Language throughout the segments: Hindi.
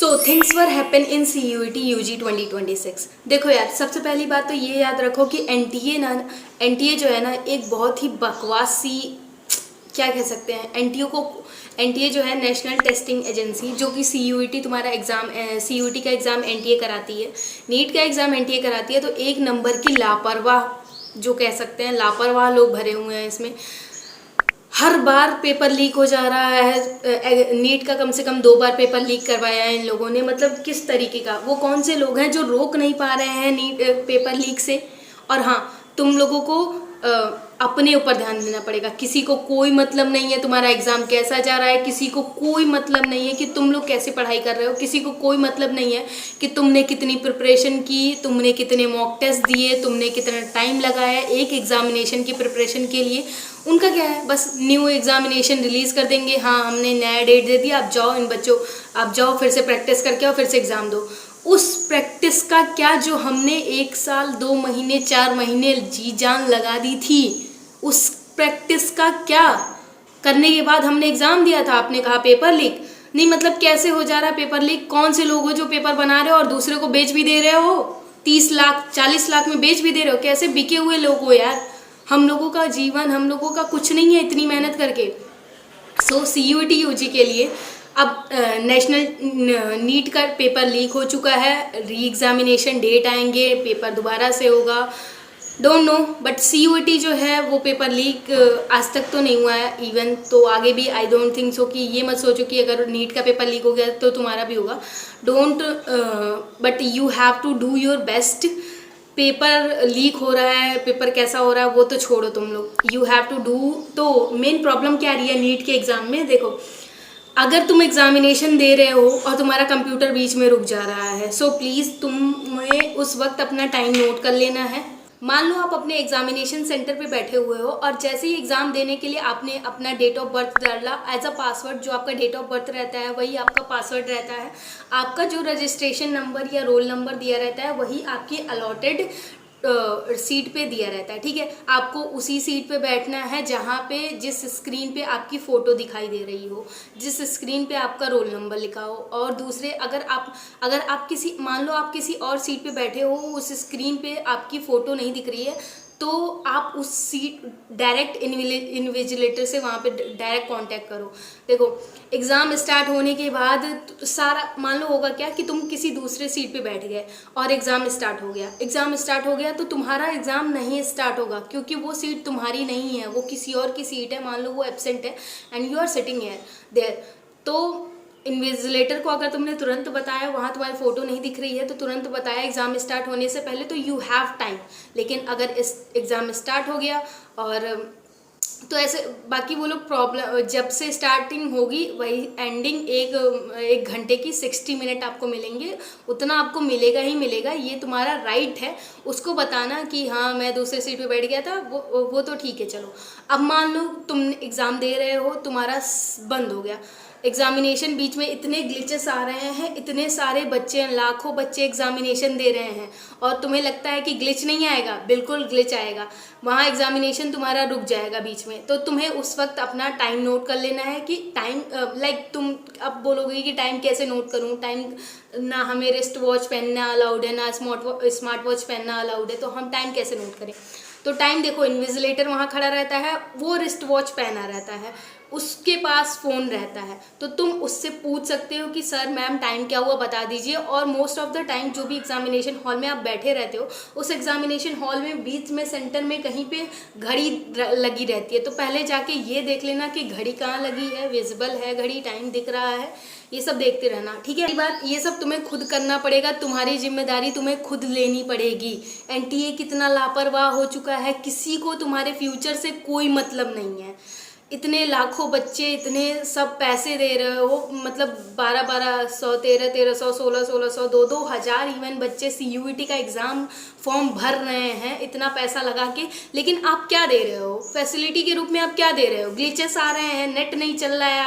So things were happen in CUET UG 2026। देखो यार, सबसे पहली बात तो ये याद रखो कि एनटीए जो है ना, एक बहुत ही बकवास सी, क्या कह सकते हैं, एनटीए जो है नेशनल टेस्टिंग एजेंसी, जो कि CUET तुम्हारा एग्ज़ाम CUET का एग्ज़ाम एनटीए कराती है, नीट का एग्ज़ाम एनटीए कराती है। तो एक नंबर की लापरवाह, जो कह सकते हैं लापरवाह लोग भरे हुए हैं इसमें। हर बार पेपर लीक हो जा रहा है। नीट का कम से कम 2 बार पेपर लीक करवाया है इन लोगों ने। मतलब किस तरीके का, वो कौन से लोग हैं जो रोक नहीं पा रहे हैं नीट पेपर लीक से। और हाँ, तुम लोगों को अपने ऊपर ध्यान देना पड़ेगा। किसी को कोई मतलब नहीं है तुम्हारा एग्ज़ाम कैसा जा रहा है, किसी को कोई मतलब नहीं है कि तुम लोग कैसे पढ़ाई कर रहे हो, किसी को कोई मतलब नहीं है कि तुमने कितनी प्रिपरेशन की, तुमने कितने मॉक टेस्ट दिए, तुमने कितना टाइम लगाया एक एग्जामिनेशन की प्रिपरेशन के लिए। उनका क्या है, बस न्यू एग्जामिनेशन रिलीज़ कर देंगे, हाँ हमने नया डेट दे दिया, आप जाओ इन बच्चों, आप जाओ फिर से प्रैक्टिस करके आओ, फिर से एग्ज़ाम दो। उस प्रैक्टिस का क्या, जो हमने 1 साल 2 महीने 4 महीने जी जान लगा दी थी, उस प्रैक्टिस का क्या करने के बाद हमने एग्ज़ाम दिया था। आपने कहा पेपर लीक नहीं, मतलब कैसे हो जा रहा है पेपर लीक? कौन से लोग हो जो पेपर बना रहे हो और दूसरे को बेच भी दे रहे हो, 30 लाख 40 लाख में बेच भी दे रहे हो? कैसे बिके हुए लोग हो यार। हम लोगों का जीवन, हम लोगों का कुछ नहीं है इतनी मेहनत करके। सो CUET UG के लिए अब नेशनल नीट का पेपर लीक हो चुका है, री एग्जामिनेशन डेट आएंगे, पेपर दोबारा से होगा, डोंट नो। बट CUET जो है वो पेपर लीक आज तक तो नहीं हुआ है इवन, तो आगे भी आई डोंट थिंक सो कि ये मत सोचो कि अगर नीट का पेपर लीक हो गया तो तुम्हारा भी होगा। Don't, but you have to do your best. Paper leak हो रहा है, पेपर कैसा हो रहा है वो तो छोड़ो तुम लोग, यू हैव टू डू। तो मेन प्रॉब्लम क्या आ रही है नीट के एग्ज़ाम में? देखो, अगर तुम एग्जामिनेशन दे रहे हो और तुम्हारा कंप्यूटर बीच में रुक जा रहा है, सो प्लीज़ तुम्हें उस वक्त अपना टाइम नोट कर लेना है। मान लो आप अपने एग्जामिनेशन सेंटर पे बैठे हुए हो और जैसे ही एग्ज़ाम देने के लिए आपने अपना डेट ऑफ बर्थ डाला एज अ पासवर्ड, जो आपका डेट ऑफ बर्थ रहता है वही आपका पासवर्ड रहता है। आपका जो रजिस्ट्रेशन नंबर या रोल नंबर दिया रहता है वही आपकी अलॉटेड सीट पे दिया रहता है, ठीक है। आपको उसी सीट पे बैठना है जहाँ पे, जिस स्क्रीन पे आपकी फ़ोटो दिखाई दे रही हो, जिस स्क्रीन पे आपका रोल नंबर लिखा हो। और दूसरे, अगर आप किसी, मान लो आप किसी और सीट पे बैठे हो, उस स्क्रीन पे आपकी फ़ोटो नहीं दिख रही है, तो आप उस सीट डायरेक्ट इन्विजिलेटर से वहाँ पे डायरेक्ट कांटेक्ट करो। देखो, एग्ज़ाम स्टार्ट होने के बाद सारा, मान लो होगा क्या कि तुम किसी दूसरे सीट पे बैठ गए और एग्ज़ाम स्टार्ट हो गया, तो तुम्हारा एग्ज़ाम नहीं स्टार्ट होगा, क्योंकि वो सीट तुम्हारी नहीं है, वो किसी और की सीट है। मान लो वो एब्सेंट है and you are sitting there, तो इन्विजिलेटर को अगर तुमने तुरंत बताया, वहाँ तुम्हारी फ़ोटो नहीं दिख रही है तो तुरंत बताया एग्ज़ाम स्टार्ट होने से पहले, तो यू हैव टाइम। लेकिन अगर इस एग्ज़ाम स्टार्ट हो गया और तो ऐसे बाकी वो लोग प्रॉब्लम, जब से स्टार्टिंग होगी वही एंडिंग, एक घंटे की 60 मिनट आपको मिलेंगे, उतना आपको मिलेगा ही मिलेगा। ये तुम्हारा राइट है उसको बताना कि हाँ मैं दूसरे सीट पे बैठ गया था, वो तो ठीक है चलो। अब मान लो तुम एग्ज़ाम दे रहे हो, तुम्हारा बंद हो गया एग्जामिनेशन, बीच में इतने ग्लिचेस आ रहे हैं, इतने सारे बच्चे, लाखों बच्चे एग्जामिनेशन दे रहे हैं और तुम्हें लगता है कि ग्लिच नहीं आएगा, बिल्कुल ग्लिच आएगा। वहाँ एग्जामिनेशन तुम्हारा रुक जाएगा बीच में, तो तुम्हें उस वक्त अपना टाइम नोट कर लेना है कि टाइम, तुम अब बोलोगे कि टाइम कैसे नोट करूँ, टाइम ना हमें रिस्ट वॉच पहनना अलाउड है, ना स्मार्ट वॉच पहनना अलाउड है, तो हम टाइम कैसे नोट करें? तो टाइम देखो, इन्विजिलेटर वहाँ खड़ा रहता है, वो रिस्ट वॉच पहना रहता है, उसके पास फ़ोन रहता है, तो तुम उससे पूछ सकते हो कि सर मैम टाइम क्या हुआ बता दीजिए। और मोस्ट ऑफ द टाइम जो भी एग्जामिनेशन हॉल में आप बैठे रहते हो, उस एग्जामिनेशन हॉल में बीच में सेंटर में कहीं पे घड़ी लगी रहती है, तो पहले जाके ये देख लेना कि घड़ी कहाँ लगी है, विजिबल है घड़ी, टाइम दिख रहा है, ये सब देखते रहना, ठीक है। बात, ये सब तुम्हें खुद करना पड़ेगा, तुम्हारी जिम्मेदारी तुम्हें खुद लेनी पड़ेगी। एनटीए कितना लापरवाह हो चुका है, किसी को तुम्हारे फ्यूचर से कोई मतलब नहीं है। इतने लाखों बच्चे, इतने सब पैसे दे रहे हो, मतलब 1200, 1300, 1600, 2-2 हज़ार इवन बच्चे CUET का एग्ज़ाम फॉर्म भर रहे हैं इतना पैसा लगा के, लेकिन आप क्या दे रहे हो फैसिलिटी के रूप में? आप क्या दे रहे हो? ग्लिचेस आ रहे हैं, नेट नहीं चल रहा है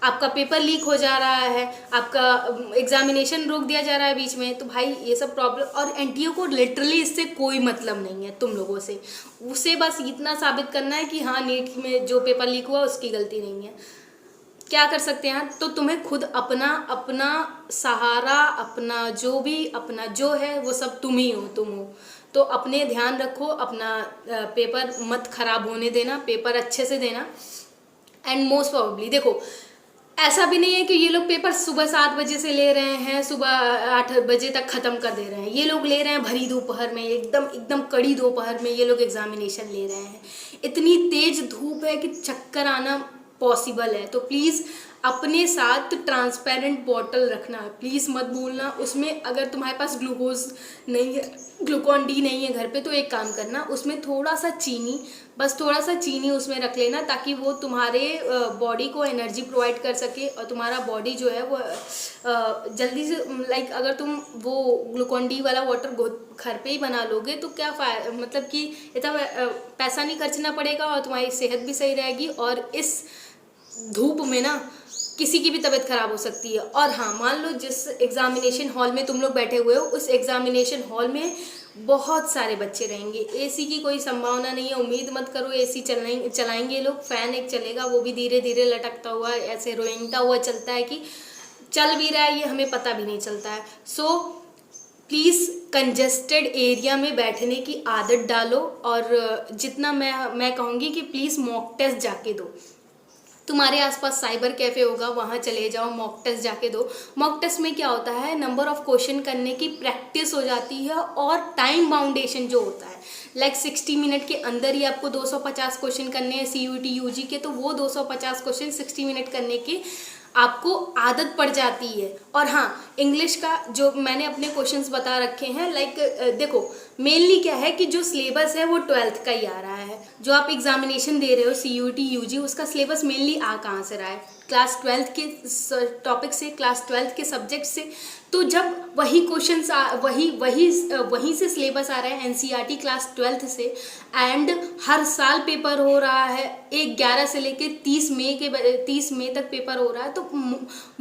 आपका पेपर लीक हो जा रहा है, आपका एग्जामिनेशन रोक दिया जा रहा है बीच में, तो भाई ये सब प्रॉब्लम। और एनटीए को लिटरली इससे कोई मतलब नहीं है तुम लोगों से, उसे बस इतना साबित करना है कि हाँ नीट में जो पेपर लीक हुआ उसकी गलती नहीं है। क्या कर सकते हैं यार, तो तुम्हें खुद अपना अपना सहारा, अपना जो है वो सब तुम ही हो, तुम हो। तो अपने ध्यान रखो, अपना पेपर मत खराब होने देना, पेपर अच्छे से देना। एंड मोस्ट प्रोबेबली देखो, ऐसा भी नहीं है कि ये लोग पेपर सुबह 7 बजे से ले रहे हैं, सुबह 8 बजे तक ख़त्म कर दे रहे हैं। ये लोग ले रहे हैं भरी दोपहर में, एकदम एकदम कड़ी दोपहर में ये लोग एग्जामिनेशन ले रहे हैं। इतनी तेज धूप है कि चक्कर आना पॉसिबल है। तो प्लीज़ अपने साथ ट्रांसपेरेंट बॉटल रखना, प्लीज़ मत भूलना। उसमें अगर तुम्हारे पास ग्लूकोज नहीं है, ग्लूकॉन डी नहीं है घर पे, तो एक काम करना, उसमें थोड़ा सा चीनी, बस थोड़ा सा चीनी उसमें रख लेना, ताकि वो तुम्हारे बॉडी को एनर्जी प्रोवाइड कर सके और तुम्हारा बॉडी जो है वो जल्दी से, लाइक अगर तुम वो ग्लूकॉन डी वाला वाटर घर पे ही बना लोगे तो क्या मतलब कि इतना पैसा नहीं खर्चना पड़ेगा और तुम्हारी सेहत भी सही रहेगी। और इस धूप में ना किसी की भी तबीयत खराब हो सकती है। और हाँ, मान लो जिस एग्जामिनेशन हॉल में तुम लोग बैठे हुए हो, उस एग्जामिनेशन हॉल में बहुत सारे बच्चे रहेंगे। एसी की कोई संभावना नहीं है, उम्मीद मत करो एसी चलाएंगे लोग। फैन एक चलेगा, वो भी धीरे धीरे लटकता हुआ, ऐसे रोइंगता हुआ चलता है कि चल भी रहा है ये हमें पता भी नहीं चलता है। सो प्लीज़ कंजेस्टेड एरिया में बैठने की आदत डालो। और जितना मैं कहूँगी कि प्लीज़ मॉक टेस्ट जाके दो। तुम्हारे आसपास साइबर कैफ़े होगा, वहाँ चले जाओ, मॉक टेस्ट जाके दो। मॉक टेस्ट में क्या होता है, नंबर ऑफ़ क्वेश्चन करने की प्रैक्टिस हो जाती है और टाइम बाउंडेशन जो होता है, लाइक 60 मिनट के अंदर ही आपको 250 क्वेश्चन करने हैं CUET UG के, तो वो 250 क्वेश्चन 60 मिनट करने की आपको आदत पड़ जाती है। और हाँ, इंग्लिश का जो मैंने अपने क्वेश्चंस बता रखे हैं, लाइक देखो मेनली क्या है कि जो सिलेबस है वो 12th का ही आ रहा है। जो आप एग्जामिनेशन दे रहे हो CUET UG, उसका सिलेबस मेनली आ कहाँ से रहा है, क्लास 12th के टॉपिक से, क्लास 12th के सब्जेक्ट से। तो जब वही क्वेश्चंस वहीं से सिलेबस आ रहा है NCERT क्लास 12th से, एंड हर साल पेपर हो रहा है, 11 से लेके 30 मई तक पेपर हो रहा है, तो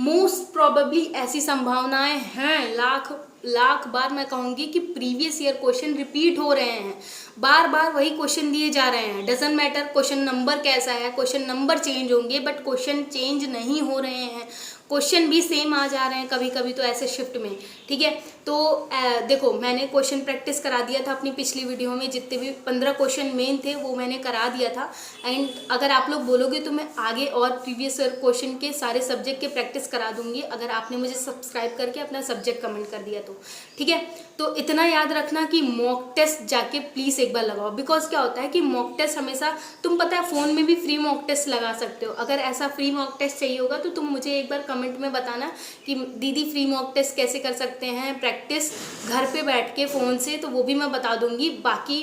मोस्ट प्रोबेबली ऐसी संभावनाएं हैं, लाख बार मैं कहूँगी कि प्रीवियस ईयर क्वेश्चन रिपीट हो रहे हैं, बार बार वही क्वेश्चन दिए जा रहे हैं। डजंट मैटर क्वेश्चन नंबर कैसा है, क्वेश्चन नंबर चेंज होंगे बट क्वेश्चन चेंज नहीं हो रहे हैं, क्वेश्चन भी सेम आ जा रहे हैं कभी कभी तो ऐसे शिफ्ट में, ठीक है। तो देखो मैंने क्वेश्चन प्रैक्टिस करा दिया था अपनी पिछली वीडियो में, जितने भी 15 क्वेश्चन मेन थे वो मैंने करा दिया था। एंड अगर आप लोग बोलोगे तो मैं आगे और प्रीवियस क्वेश्चन के सारे सब्जेक्ट के प्रैक्टिस करा दूंगी, अगर आपने मुझे सब्सक्राइब करके अपना सब्जेक्ट कमेंट कर दिया तो, ठीक है। तो इतना याद रखना कि मॉक टेस्ट जाके प्लीज़ एक बार लगाओ, बिकॉज क्या होता है कि मॉक टेस्ट हमेशा, तुम पता है फ़ोन में भी फ्री मॉक टेस्ट लगा सकते हो। अगर ऐसा फ्री मॉक टेस्ट चाहिए होगा तो तुम मुझे एक बार कमेंट में बताना कि दीदी फ्री मॉक टेस्ट कैसे कर सकते हैं प्रैक्टिस घर पे बैठ के फ़ोन से, तो वो भी मैं बता दूंगी। बाकी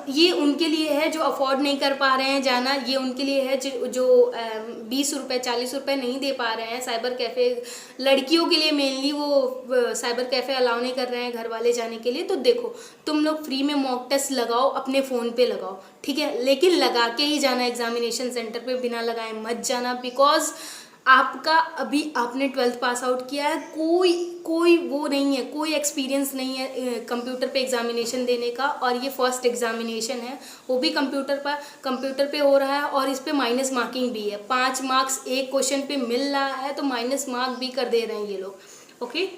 ये उनके लिए है जो अफोर्ड नहीं कर पा रहे हैं जाना, ये उनके लिए है जो 20 रुपये 40 रुपये नहीं दे पा रहे हैं साइबर कैफ़े। लड़कियों के लिए मेनली वो साइबर कैफ़े अलाउ नहीं कर रहे हैं घर वाले जाने के लिए। तो देखो तुम लोग फ्री में मॉक टेस्ट लगाओ, अपने फ़ोन पे लगाओ, ठीक है, लेकिन लगा के ही जाना एग्जामिनेशन सेंटर पे, बिना लगाए मत जाना। बिकॉज आपका अभी आपने 12th पास आउट किया है, कोई वो नहीं है, कोई एक्सपीरियंस नहीं है कंप्यूटर पे एग्जामिनेशन देने का, और ये फर्स्ट एग्जामिनेशन है, वो भी कंप्यूटर पे हो रहा है, और इस पे माइनस मार्किंग भी है। 5 मार्क्स एक क्वेश्चन पे मिल रहा है, तो माइनस मार्क भी कर दे रहे हैं ये लोग, ओके।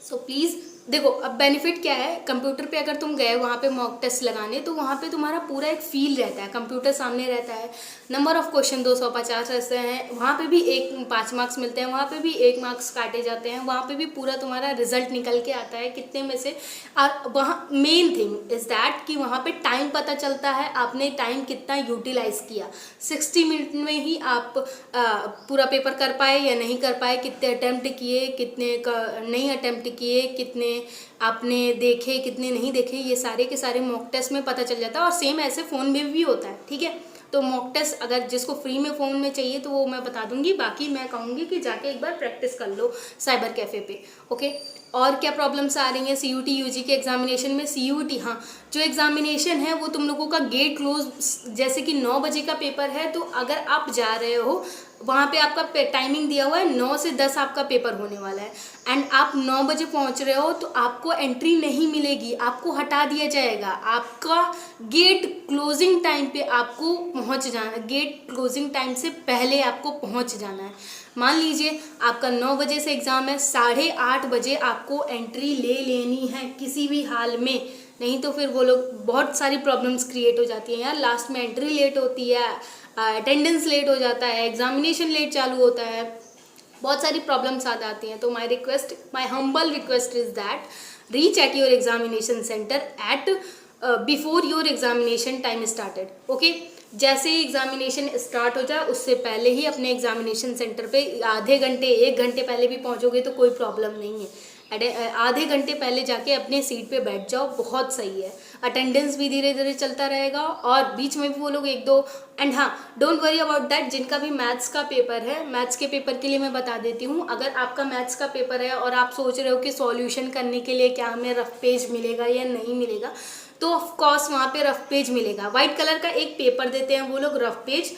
सो प्लीज़ देखो, अब बेनिफिट क्या है, कंप्यूटर पे अगर तुम गए वहाँ पे मॉक टेस्ट लगाने, तो वहाँ पे तुम्हारा पूरा एक फील रहता है, कंप्यूटर सामने रहता है, नंबर ऑफ क्वेश्चन 250 रहते हैं, वहाँ पे भी 5 मार्क्स मिलते हैं, वहाँ पे भी 1 मार्क्स काटे जाते हैं, वहाँ पे भी पूरा तुम्हारा रिजल्ट निकल के आता है कितने में से। और वहाँ मेन थिंग इज़ दैट कि वहाँ पे टाइम पता चलता है, आपने टाइम कितना यूटिलाइज़ किया। 60 मिनट में ही आप पूरा पेपर कर पाए या नहीं कर पाए, कितने अटैम्प्ट किए, कितने नहीं अटैम्प्ट किए, कितने आपने देखे, कितने नहीं देखे, ये सारे के सारे मॉक टेस्ट में पता चल जाता है। और सेम ऐसे फ़ोन में भी होता है, ठीक है। तो मॉक टेस्ट अगर जिसको फ्री में फ़ोन में चाहिए तो वो मैं बता दूंगी, बाकी मैं कहूँगी कि जाके एक बार प्रैक्टिस कर लो साइबर कैफ़े पे, ओके। और क्या प्रॉब्लम्स आ रही हैं CUET UG के एग्जामिनेशन में? CUET, हाँ, जो एग्जामिनेशन है वो तुम लोगों का गेट क्लोज, जैसे कि 9 बजे का पेपर है, तो अगर आप जा रहे हो वहाँ पे आपका टाइमिंग दिया हुआ है 9 से 10 आपका पेपर होने वाला है, एंड आप 9 बजे पहुँच रहे हो तो आपको एंट्री नहीं मिलेगी, आपको हटा दिया जाएगा। आपका गेट क्लोजिंग टाइम पे आपको पहुँच जाना, गेट क्लोजिंग टाइम से पहले आपको पहुँच जाना है। मान लीजिए आपका 9 बजे से एग्ज़ाम है, 8:30 बजे आपको एंट्री ले लेनी है किसी भी हाल में, नहीं तो फिर वो लोग बहुत सारी प्रॉब्लम्स क्रिएट हो जाती हैं यार। लास्ट में एंट्री लेट होती है, अटेंडेंस लेट हो जाता है, एग्जामिनेशन लेट चालू होता है, बहुत सारी प्रॉब्लम्स आ जाती हैं। तो my humble request is that reach at your examination centre at before your examination time started. Okay, जैसे ही एग्जामिनेशन स्टार्ट हो जाए उससे पहले ही अपने एग्जामिनेशन सेंटर पे आधे घंटे 1 घंटे पहले भी पहुंचोगे तो कोई प्रॉब्लम नहीं है। आधे घंटे पहले जाके अपने सीट पे बैठ जाओ, बहुत सही है। अटेंडेंस भी धीरे धीरे चलता रहेगा और बीच में भी वो लोग 1-2, एंड हाँ, डोंट वरी अबाउट दैट, जिनका भी मैथ्स का पेपर है, मैथ्स के पेपर के लिए मैं बता देती हूँ। अगर आपका मैथ्स का पेपर है और आप सोच रहे हो कि सॉल्यूशन करने के लिए क्या हमें रफ पेज मिलेगा या नहीं मिलेगा, तो ऑफकोर्स वहाँ पे रफ पेज मिलेगा। वाइट कलर का एक पेपर देते हैं वो लोग, रफ पेज,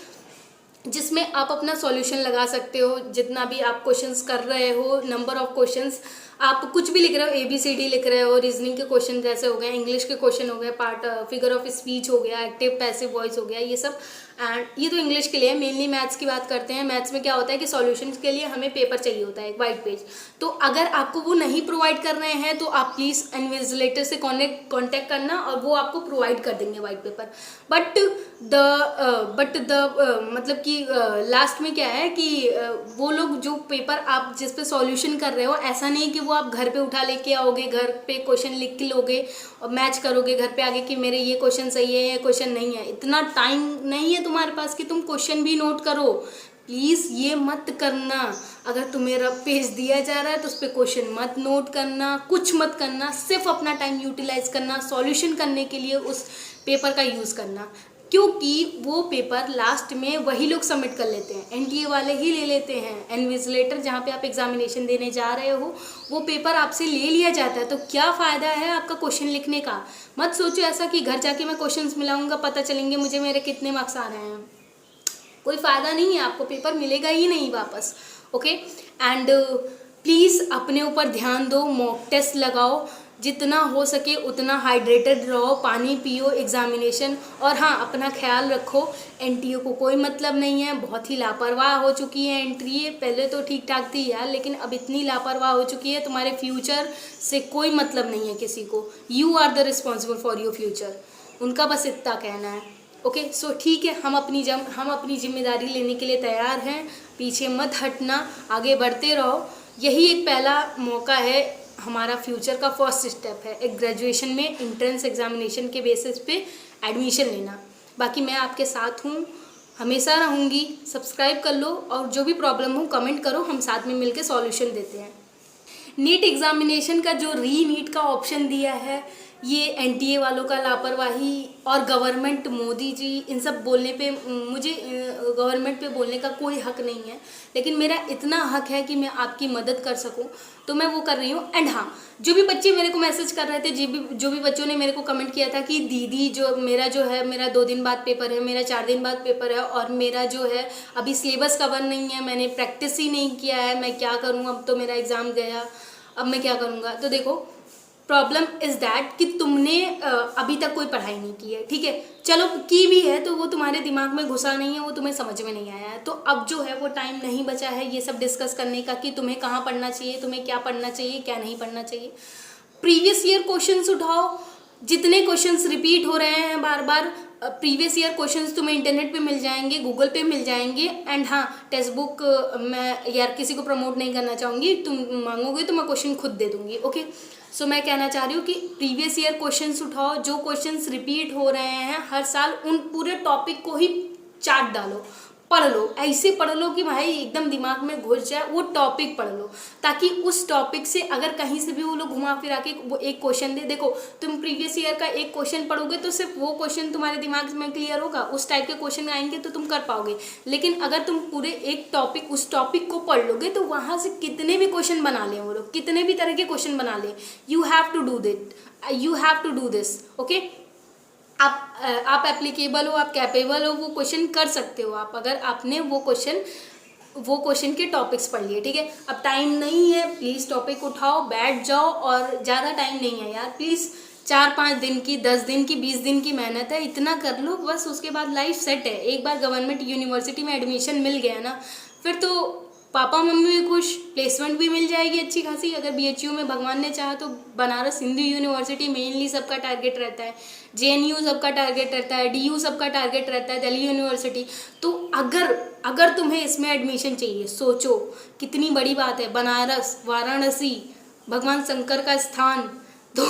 जिसमें आप अपना सॉल्यूशन लगा सकते हो। जितना भी आप क्वेश्चंस कर रहे हो, नंबर ऑफ क्वेश्चंस, आप कुछ भी लिख रहे हो, ABCD लिख रहे हो, रीजनिंग के क्वेश्चन जैसे हो गए, इंग्लिश के क्वेश्चन हो गए, पार्ट फिगर ऑफ स्पीच हो गया, एक्टिव पैसिव वॉइस हो गया, ये सब। एंड ये तो इंग्लिश के लिए, मेनली मैथ्स की बात करते हैं। मैथ्स में क्या होता है कि सॉल्यूशंस के लिए हमें पेपर चाहिए होता है, एक वाइट पेज। तो अगर आपको वो नहीं प्रोवाइड कर रहे हैं तो आप प्लीज़ इन्विजिलेटर से कॉन्टेक्ट करना और वो आपको प्रोवाइड कर देंगे वाइट पेपर। बट मतलब कि लास्ट में क्या है कि वो लोग जो पेपर आप जिस पे सॉल्यूशन कर रहे हो, ऐसा नहीं कि वो आप घर पे उठा लेके आओगे, घर पे क्वेश्चन लिख के लोगे और मैच करोगे घर पे आगे कि मेरे ये क्वेश्चन सही है, ये क्वेश्चन नहीं है। इतना टाइम नहीं है तुम्हारे पास कि तुम क्वेश्चन भी नोट करो। प्लीज़ ये मत करना। अगर तुम्हें रफ पेज दिया जा रहा है तो उस पर क्वेश्चन मत नोट करना, कुछ मत करना, सिर्फ अपना टाइम यूटिलाइज करना, सॉल्यूशन करने के लिए उस पेपर का यूज़ करना, क्योंकि वो पेपर लास्ट में वही लोग सबमिट कर लेते हैं, NTA वाले ही ले लेते हैं। इन्विजिलेटर जहाँ पे आप एग्जामिनेशन देने जा रहे हो वो पेपर आपसे ले लिया जाता है, तो क्या फ़ायदा है आपका क्वेश्चन लिखने का। मत सोचो ऐसा कि घर जाके मैं क्वेश्चंस मिलाऊंगा, पता चलेंगे मुझे मेरे कितने मार्क्स आ रहे हैं। कोई फ़ायदा नहीं है, आपको पेपर मिलेगा ही नहीं वापस। ओके, एंड प्लीज़ अपने ऊपर ध्यान दो, मॉक टेस्ट लगाओ, जितना हो सके उतना हाइड्रेटेड रहो, पानी पियो एग्जामिनेशन। और हाँ, अपना ख्याल रखो, NTA को कोई मतलब नहीं है, बहुत ही लापरवाह हो चुकी है NTA। पहले तो ठीक ठाक थी यार, लेकिन अब इतनी लापरवाह हो चुकी है, तुम्हारे फ्यूचर से कोई मतलब नहीं है किसी को। You are the responsible for your future, उनका बस इतना कहना है। ओके, सो ठीक है, हम अपनी जिम्मेदारी लेने के लिए तैयार हैं, पीछे मत हटना, आगे बढ़ते रहो। यही एक पहला मौका है, हमारा फ्यूचर का फर्स्ट स्टेप है, एक ग्रेजुएशन में एंट्रेंस एग्जामिनेशन के बेसिस पे एडमिशन लेना। बाकी मैं आपके साथ हूँ, हमेशा रहूँगी। सब्सक्राइब कर लो और जो भी प्रॉब्लम हो कमेंट करो, हम साथ में मिलकर सॉल्यूशन देते हैं। नीट एग्जामिनेशन का जो नीट का ऑप्शन दिया है, ये NTA वालों का लापरवाही और गवर्नमेंट, मोदी जी, इन सब बोलने पे मुझे गवर्नमेंट पे बोलने का कोई हक नहीं है, लेकिन मेरा इतना हक है कि मैं आपकी मदद कर सकूं, तो मैं वो कर रही हूँ। एंड हाँ, जो भी बच्चे मेरे को मैसेज कर रहे थे, जो भी बच्चों ने मेरे को कमेंट किया था कि दीदी मेरा 2 दिन बाद पेपर है, मेरा 4 दिन बाद पेपर है और मेरा जो है अभी सिलेबस कवर नहीं है, मैंने प्रैक्टिस ही नहीं किया है, मैं क्या करूँ, अब तो मेरा एग्ज़ाम गया, अब मैं क्या करूँगा। तो देखो, प्रॉब्लम इज़ दैट कि तुमने अभी तक कोई पढ़ाई नहीं की है, ठीक है, चलो की भी है तो वो तुम्हारे दिमाग में घुसा नहीं है, वो तुम्हें समझ में नहीं आया है। तो अब जो है वो टाइम नहीं बचा है ये सब डिस्कस करने का कि तुम्हें कहाँ पढ़ना चाहिए, तुम्हें क्या पढ़ना चाहिए, क्या नहीं पढ़ना चाहिए। प्रीवियस ईयर क्वेश्चंस उठाओ, जितने क्वेश्चंस रिपीट हो रहे हैं बार बार, प्रीवियस ईयर क्वेश्चंस तुम्हें इंटरनेट पे मिल जाएंगे, गूगल पे मिल जाएंगे। एंड हाँ, टेक्स्ट बुक मैं यार किसी को प्रमोट नहीं करना चाहूँगी, तुम मांगोगे तो मैं क्वेश्चन खुद दे दूँगी। ओके, सो मैं कहना चाह रही हूँ कि प्रीवियस ईयर क्वेश्चंस उठाओ, जो क्वेश्चंस रिपीट हो रहे हैं हर साल, उन पूरे टॉपिक को ही चाट डालो, पढ़ लो, ऐसे पढ़ लो कि भाई एकदम दिमाग में घुस जाए, वो टॉपिक पढ़ लो, ताकि उस टॉपिक से अगर कहीं से भी वो लोग घुमा फिरा के वो एक क्वेश्चन दे, देखो तुम प्रीवियस ईयर का एक क्वेश्चन पढ़ोगे तो सिर्फ वो क्वेश्चन तुम्हारे दिमाग में क्लियर होगा, उस टाइप के क्वेश्चन आएंगे तो तुम कर पाओगे। लेकिन अगर तुम पूरे एक टॉपिक, उस टॉपिक को पढ़ लोगे तो वहाँ से कितने भी क्वेश्चन बना लें वो लोग, कितने भी तरह के क्वेश्चन बना लें, you have to do this. Okay, आप एप्लीकेबल हो, आप कैपेबल हो, वो क्वेश्चन कर सकते हो आप, अगर आपने वो क्वेश्चन वो क्वेश्चन के टॉपिक्स पढ़ लिए, ठीक है। अब टाइम नहीं है, प्लीज़ टॉपिक उठाओ, बैठ जाओ, और ज़्यादा टाइम नहीं है यार, प्लीज़ 4-5 दिन की, 10 दिन की, 20 दिन की मेहनत है, इतना कर लो बस, उसके बाद लाइफ सेट है। एक बार गवर्नमेंट यूनिवर्सिटी में एडमिशन मिल गया ना, फिर तो पापा मम्मी भी खुश, प्लेसमेंट भी मिल जाएगी अच्छी खासी। अगर BHU में भगवान ने चाहा तो बनारस हिंदू यूनिवर्सिटी मेनली सबका टारगेट रहता है, JNU सबका टारगेट रहता है, DU सबका टारगेट रहता है, दिल्ली यूनिवर्सिटी। तो अगर तुम्हें इसमें एडमिशन चाहिए, सोचो कितनी बड़ी बात है, बनारस, वाराणसी, भगवान शंकर का स्थान, तो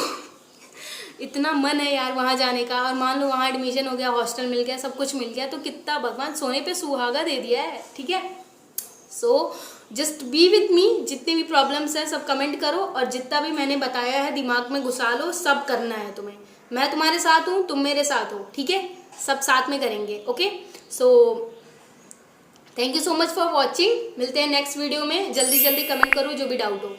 इतना मन है यार वहाँ जाने का। और मान लो वहाँ एडमिशन हो गया, हॉस्टल मिल गया, सब कुछ मिल गया, तो कितना भगवान सोने पे सुहागा दे दिया है, ठीक है। So just be with me, जितनी भी प्रॉब्लम्स हैं सब कमेंट करो, और जितना भी मैंने बताया है दिमाग में घुसा लो, सब करना है तुम्हें। मैं तुम्हारे साथ हूँ, तुम मेरे साथ हो, ठीक है, सब साथ में करेंगे, okay. So thank you so much for watching, मिलते हैं नेक्स्ट वीडियो में। जल्दी जल्दी कमेंट करो जो भी डाउट हो।